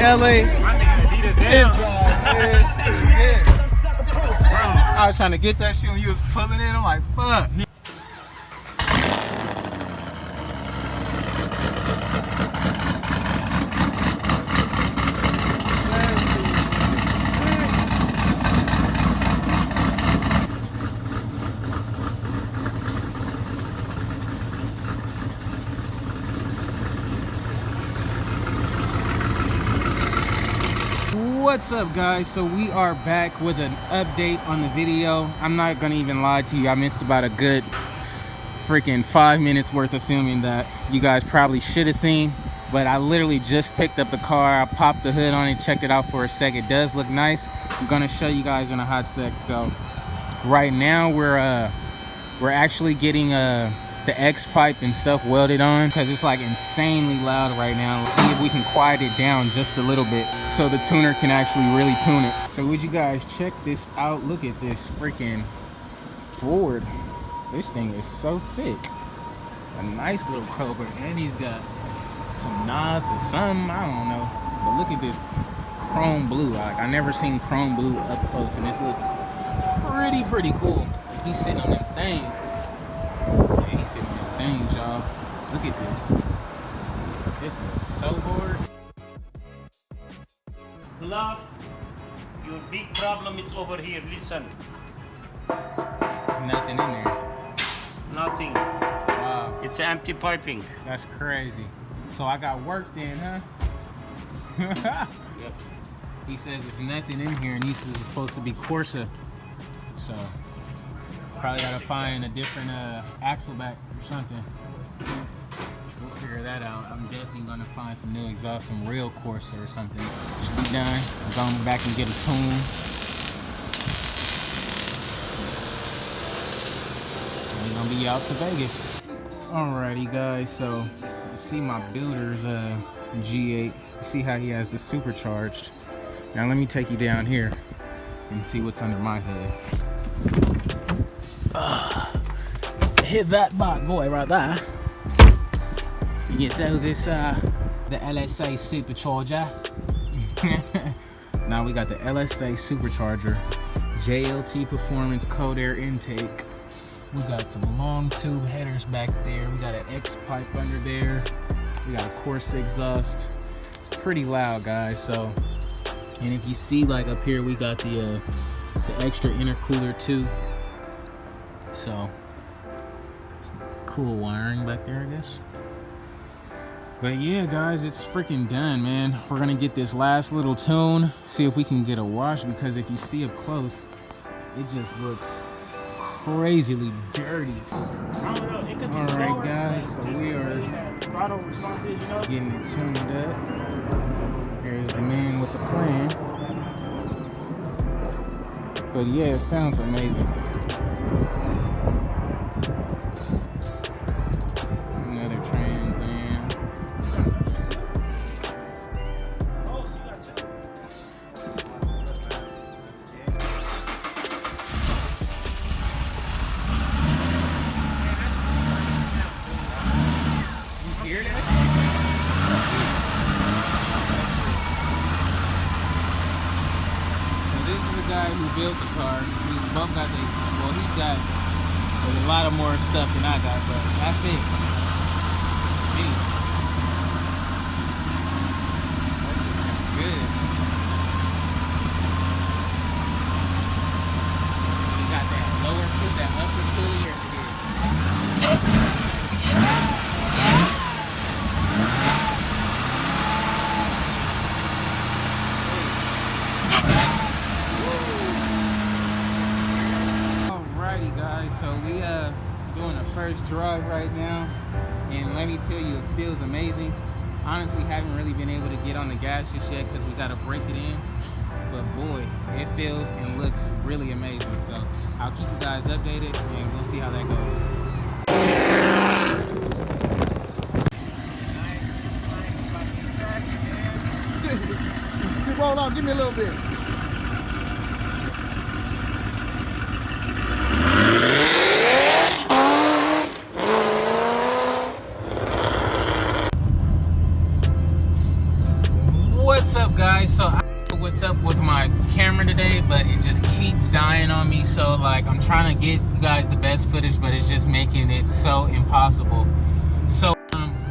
LA. I was trying to get that shit when you was pulling it. I'm like, fuck. What's up, guys? So we are back with an update on the video. I'm not gonna even lie to you, I missed about a good freaking 5 minutes worth of filming that you guys probably should have seen, but I literally just picked up the car. I popped the hood on it, checked it out for a sec. It does look nice. I'm gonna show you guys in a hot sec. So right now we're actually getting the X pipe and stuff welded on because it's like insanely loud right now. Let's see if we can quiet it down just a little bit so the tuner can actually really tune it. So would you guys check this out? Look at this freaking Ford. This thing is so sick. A nice little Cobra, and he's got some knobs or something, I don't know. But look at this chrome blue. Like, I never seen chrome blue up close, and this looks pretty cool. He's sitting on them things. He's sitting on them things, y'all. Look at this. This is so hard. Plus, your big problem is over here. Listen. There's nothing in there. Nothing. Wow. It's empty piping. That's crazy. So I got work then, huh? Yep. He says there's nothing in here, and this is supposed to be Corsa. So probably gotta find a different axle back or something. We'll figure that out. I'm definitely gonna find some new exhaust, some real Corsa or something. Should be done. I'm going back and get a tune. We're gonna be out to Vegas. Alrighty, guys. So you see my builder's G8. You see how he has the supercharged. Now let me take you down here and see what's under my hood. Hit that bad boy right there. You know this the LSA supercharger. Now we got the LSA supercharger, JLT performance cold air intake. We got some long tube headers back there. We got an X pipe under there. We got a Corsa exhaust. It's pretty loud, guys. So, and if you see, like up here, we got the extra intercooler too. So, cool wiring back there, I guess. But yeah, guys, it's freaking done, man. We're gonna get this last little tune, see if we can get a wash, because if you see up close, it just looks crazily dirty. Alright, guys, so we are getting it tuned up. Here's the man with the plan. But yeah, it sounds amazing. Another Trans Am. Oh, so you got two. You hear that? So this is the guy who built the car. He's both got the, well, he's got a lot of more stuff than I got, but that's it. Me. That's good. You got that lower foot, that upper foot here. Alrighty, guys, so we doing a first drive right now, and let me tell you, it feels amazing. Honestly, haven't really been able to get on the gas just yet because we got to break it in, but boy, it feels and looks really amazing. So I'll keep you guys updated, and we'll see how that goes. Roll on, give me a little bit. What's up, guys? so like I'm trying to get you guys the best footage, but it's just making it so impossible. So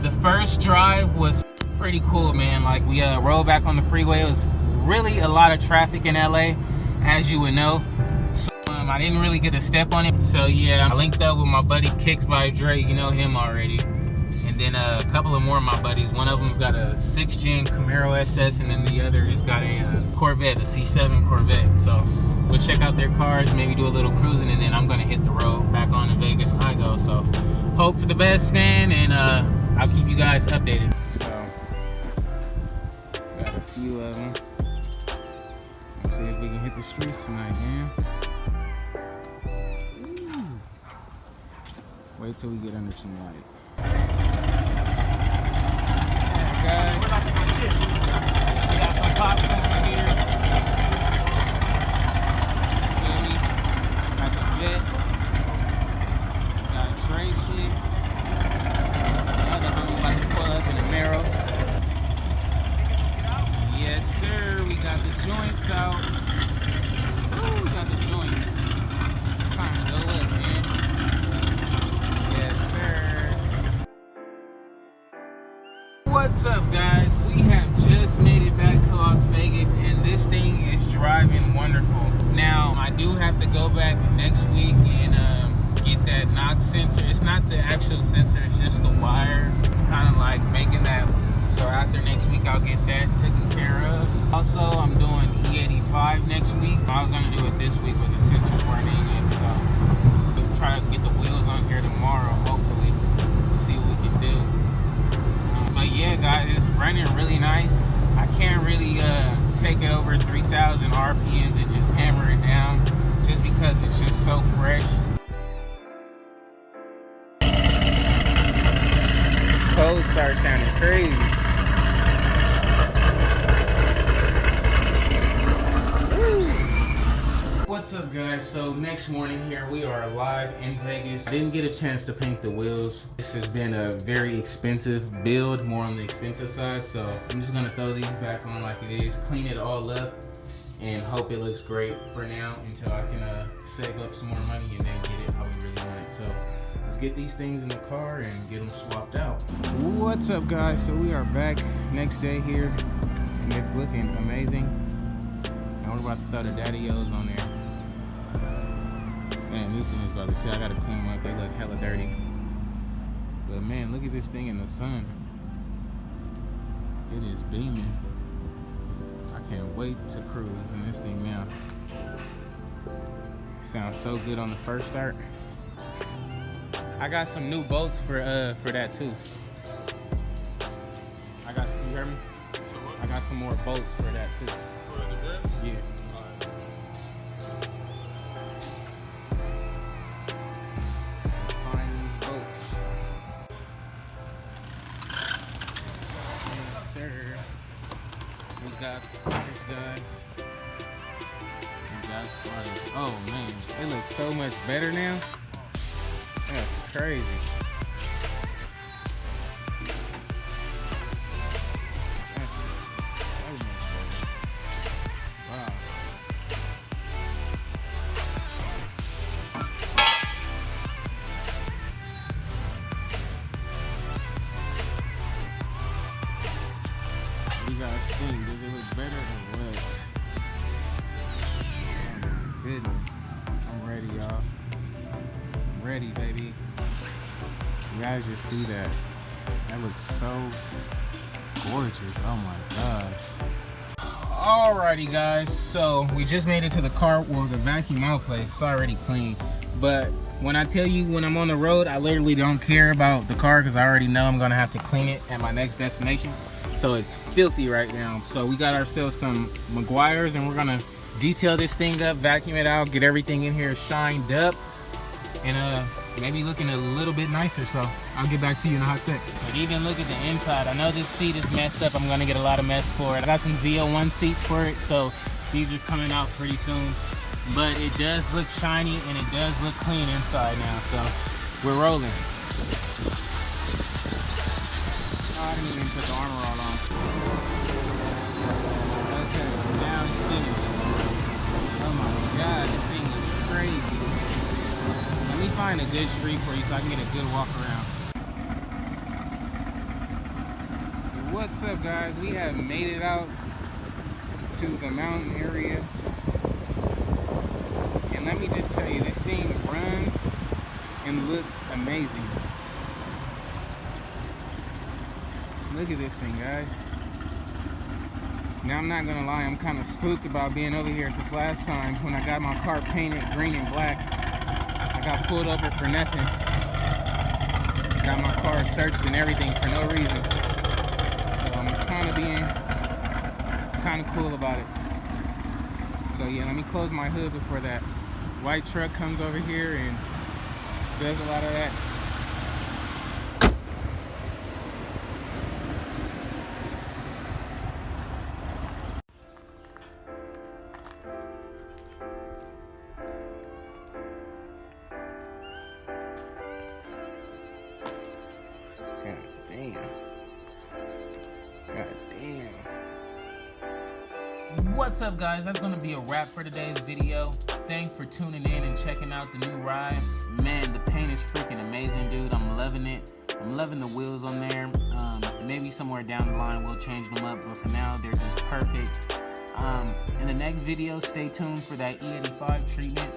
the first drive was pretty cool, man. Like we rode back on the freeway. It was really a lot of traffic in LA, as you would know. So I didn't really get a step on it. So yeah, I linked up with my buddy Kicks by Dre, you know him already. And then a couple of more of my buddies. One of them's got a 6th gen Camaro SS, and then the other has got a Corvette, a C7 Corvette. So we'll check out their cars, maybe do a little cruising, and then I'm gonna hit the road back on to Vegas I go. So hope for the best, man, and I'll keep you guys updated. So got a few of them. Let's see if we can hit the streets tonight, man. Ooh. Wait till we get under some light. Guys, we got some popcorn here. Got the Jet. Got a Trey shit. Another homie about to pull up in a Camaro. Yes, sir. We got the joints out. Ooh, we got the joints. Time to go up, man. Yes, sir. What's up, guys? We have just made it back to Las Vegas, and this thing is driving wonderful. Now, I do have to go back next week and get that knock sensor. It's not the actual sensor, it's just the wire. It's kind of like making that. So after next week, I'll get that taken care of. Also, I'm doing E85 next week. I was gonna do it this week, but the sensors weren't in yet. So we'll try to get the wheels on here tomorrow, hopefully. We'll see what we can do. But yeah, guys, it's running really nice. I can't really take it over 3,000 RPMs and just hammer it down, just because it's just so fresh. Codes start sounding crazy. What's up, guys? So next morning here, we are live in Vegas. I didn't get a chance to paint the wheels. This has been a very expensive build, more on the expensive side. So I'm just gonna throw these back on like it is, clean it all up, and hope it looks great for now until I can save up some more money and then get it how we really want it. So let's get these things in the car and get them swapped out. What's up, guys? So we are back next day here, and it's looking amazing. And we're about to throw the daddy-os on there. Man, this thing is about to I gotta clean them up. They look hella dirty. But man, look at this thing in the sun. It is beaming. I can't wait to cruise in this thing now. Sounds so good on the first start. I got some new bolts for that too. You heard me? I got some more bolts for that too. For the grips? Yeah. Find these bolts. Yes, sir. We got squatters, guys. We got squatters. Oh man, it looks so much better now. That's crazy. You guys think, does it look better or what? Oh my goodness. I'm ready, y'all. I'm ready, baby. You guys just see that. That looks so gorgeous. Oh my gosh. Alrighty, guys. So we just made it to the car. Well, the vacuum out place. It's already clean. But when I tell you, when I'm on the road, I literally don't care about the car because I already know I'm going to have to clean it at my next destination. So it's filthy right now. So we got ourselves some Meguiar's and we're gonna detail this thing up, vacuum it out, get everything in here shined up, and maybe looking a little bit nicer. So I'll get back to you in a hot sec. But even look at the inside. I know this seat is messed up. I'm gonna get a lot of mess for it. I got some Z01 seats for it, so these are coming out pretty soon. But it does look shiny and it does look clean inside now. So we're rolling. I didn't even put the armor all on. Okay, now it's finished. Oh my god, this thing is crazy. Let me find a good street for you so I can get a good walk around. What's up, guys? We have made it out to the mountain area. And let me just tell you, this thing runs and looks amazing. Look at this thing, guys. Now, I'm not gonna lie, I'm kind of spooked about being over here because last time when I got my car painted green and black, I got pulled over for nothing. Got my car searched and everything for no reason. So I'm kind of being kind of cool about it. So yeah, let me close my hood before that white truck comes over here and does a lot of that. God damn. God damn. What's up, guys? That's gonna be a wrap for today's video. Thanks for tuning in and checking out the new ride. Man, the paint is freaking amazing, dude. I'm loving it. I'm loving the wheels on there. Maybe somewhere down the line we'll change them up, but for now they're just perfect. In the next video, stay tuned for that E85 treatment,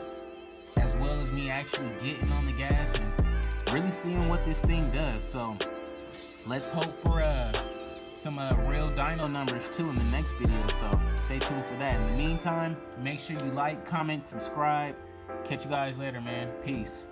as well as me actually getting on the gas and really seeing what this thing does. So let's hope for some real dyno numbers too in the next video, so stay tuned for that. In the meantime, make sure you like, comment, subscribe. Catch you guys later, man. Peace.